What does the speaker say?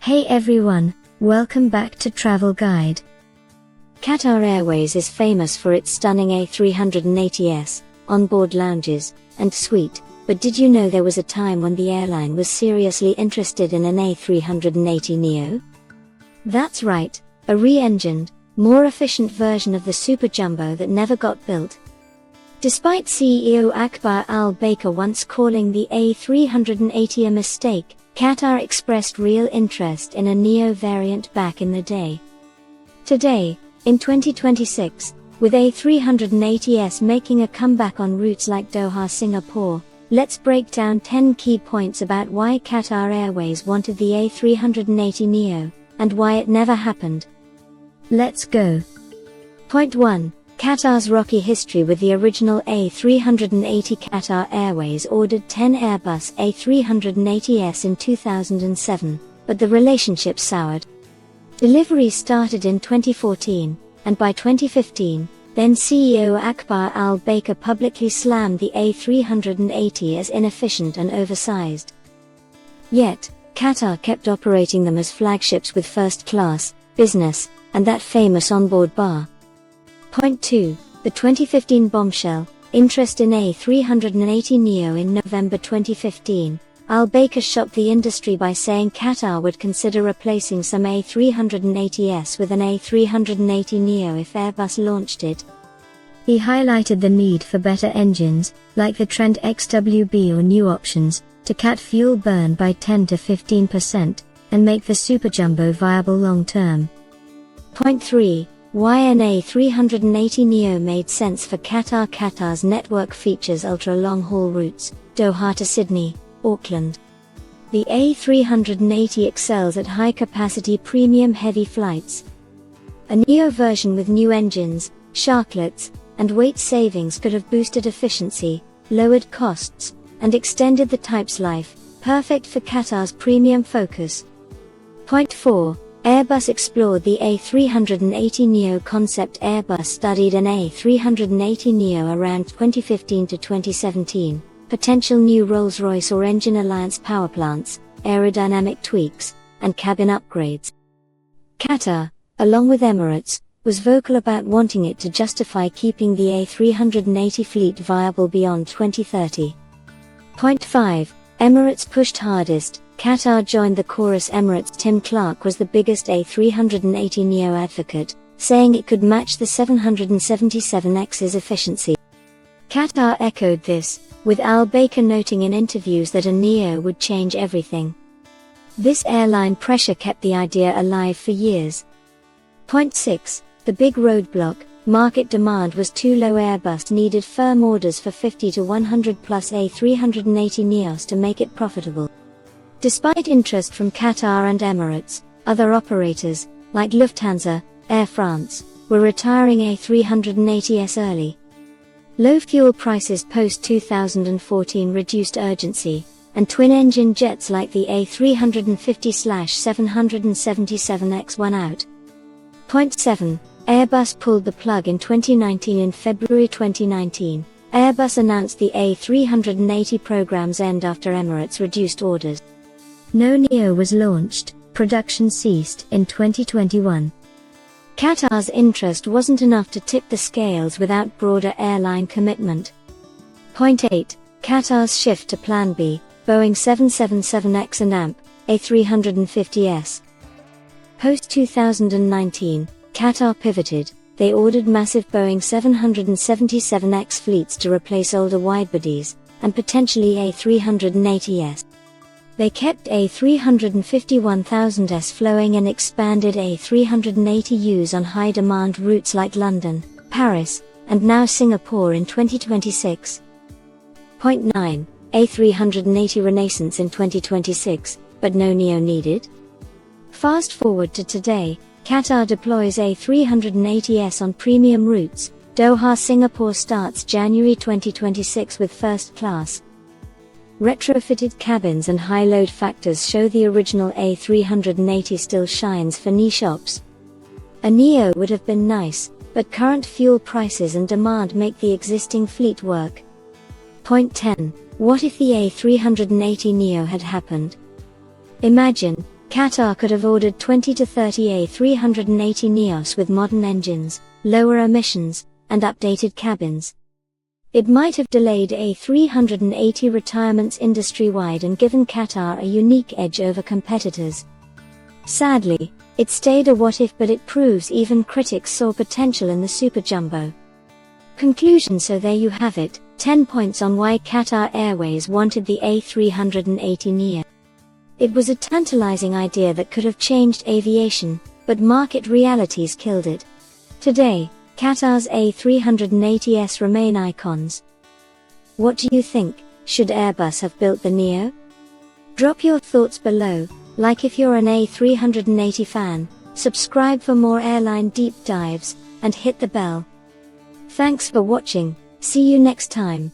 Hey everyone, welcome back to Travel Guide. Qatar Airways is famous for its stunning A380s, onboard lounges, and suite, but did you know there was a time when the airline was seriously interested in an A380neo? That's right, a re-engined, more efficient version of the Superjumbo that never got built. Despite CEO Akbar Al-Baker once calling the A380 a mistake, Qatar expressed real interest in a Neo variant back in the day. Today, in 2026, with A380s making a comeback on routes like Doha, Singapore, let's break down 10 key points about why Qatar Airways wanted the A380neo, and why it never happened. Let's go. Point 1. Qatar's rocky history with the original A380. Qatar Airways ordered 10 Airbus A380s in 2007, but the relationship soured. Deliveries started in 2014, and by 2015, then CEO Akbar Al-Baker publicly slammed the A380 as inefficient and oversized. Yet, Qatar kept operating them as flagships with first class, business, and that famous onboard bar. Point 2. The 2015 bombshell, interest in A380neo. In November 2015, Al-Baker shocked the industry by saying Qatar would consider replacing some A380s with an A380neo if Airbus launched it. He highlighted the need for better engines, like the Trent XWB or new options, to cut fuel burn by 10 to 15%, and make the Superjumbo viable long-term. Point 3. Why an A380neo made sense for Qatar. Qatar's network features ultra-long-haul routes, Doha to Sydney, Auckland. The A380 excels at high-capacity premium heavy flights. A neo version with new engines, sharklets, and weight savings could have boosted efficiency, lowered costs, and extended the type's life, perfect for Qatar's premium focus. Point 4. Airbus explored the A380neo concept. Airbus studied an A380neo around 2015 to 2017, potential new Rolls-Royce or Engine Alliance powerplants, aerodynamic tweaks, and cabin upgrades. Qatar, along with Emirates, was vocal about wanting it to justify keeping the A380 fleet viable beyond 2030. Point 5. Emirates pushed hardest. Qatar joined the chorus. Emirates' Tim Clark was the biggest A380neo advocate, saying it could match the 777X's efficiency. Qatar echoed this, with Al-Baker noting in interviews that a neo would change everything. This airline pressure kept the idea alive for years. Point 6. The big roadblock, market demand was too low. Airbus needed firm orders for 50 to 100 plus A380neos to make it profitable. Despite interest from Qatar and Emirates, other operators, like Lufthansa, Air France, were retiring A380s early. Low fuel prices post-2014 reduced urgency, and twin-engine jets like the A350-777X won out. Point 7. Airbus pulled the plug in 2019. In February 2019, Airbus announced the A380 program's end after Emirates reduced orders. No neo was launched, production ceased in 2021. Qatar's interest wasn't enough to tip the scales without broader airline commitment. Point 8. Qatar's shift to Plan B, Boeing 777X and AMP, A350s. Post-2019, Qatar pivoted. They ordered massive Boeing 777X fleets to replace older widebodies, and potentially A380s. They kept A351,000s flowing and expanded A380us on high-demand routes like London, Paris, and now Singapore in 2026. Point 9. A380 renaissance in 2026, but no neo needed? Fast forward to today, Qatar deploys A380s on premium routes. Doha, Singapore starts January 2026 with first class. Retrofitted cabins and high load factors show the original A380 still shines for niche ops. A neo would have been nice, but current fuel prices and demand make the existing fleet work. Point 10. What if the A380neo had happened? Imagine, Qatar could have ordered 20 to 30 A380neos with modern engines, lower emissions, and updated cabins. It might have delayed A380 retirements industry-wide and given Qatar a unique edge over competitors. Sadly, it stayed a what-if, but it proves even critics saw potential in the Superjumbo. Conclusion: so there you have it, 10 points on why Qatar Airways wanted the A380neo. It was a tantalizing idea that could have changed aviation, but market realities killed it. Today, Qatar's A380s remain icons. What do you think? Should Airbus have built the Neo? Drop your thoughts below, like if you're an A380 fan, subscribe for more airline deep dives, and hit the bell. Thanks for watching, see you next time.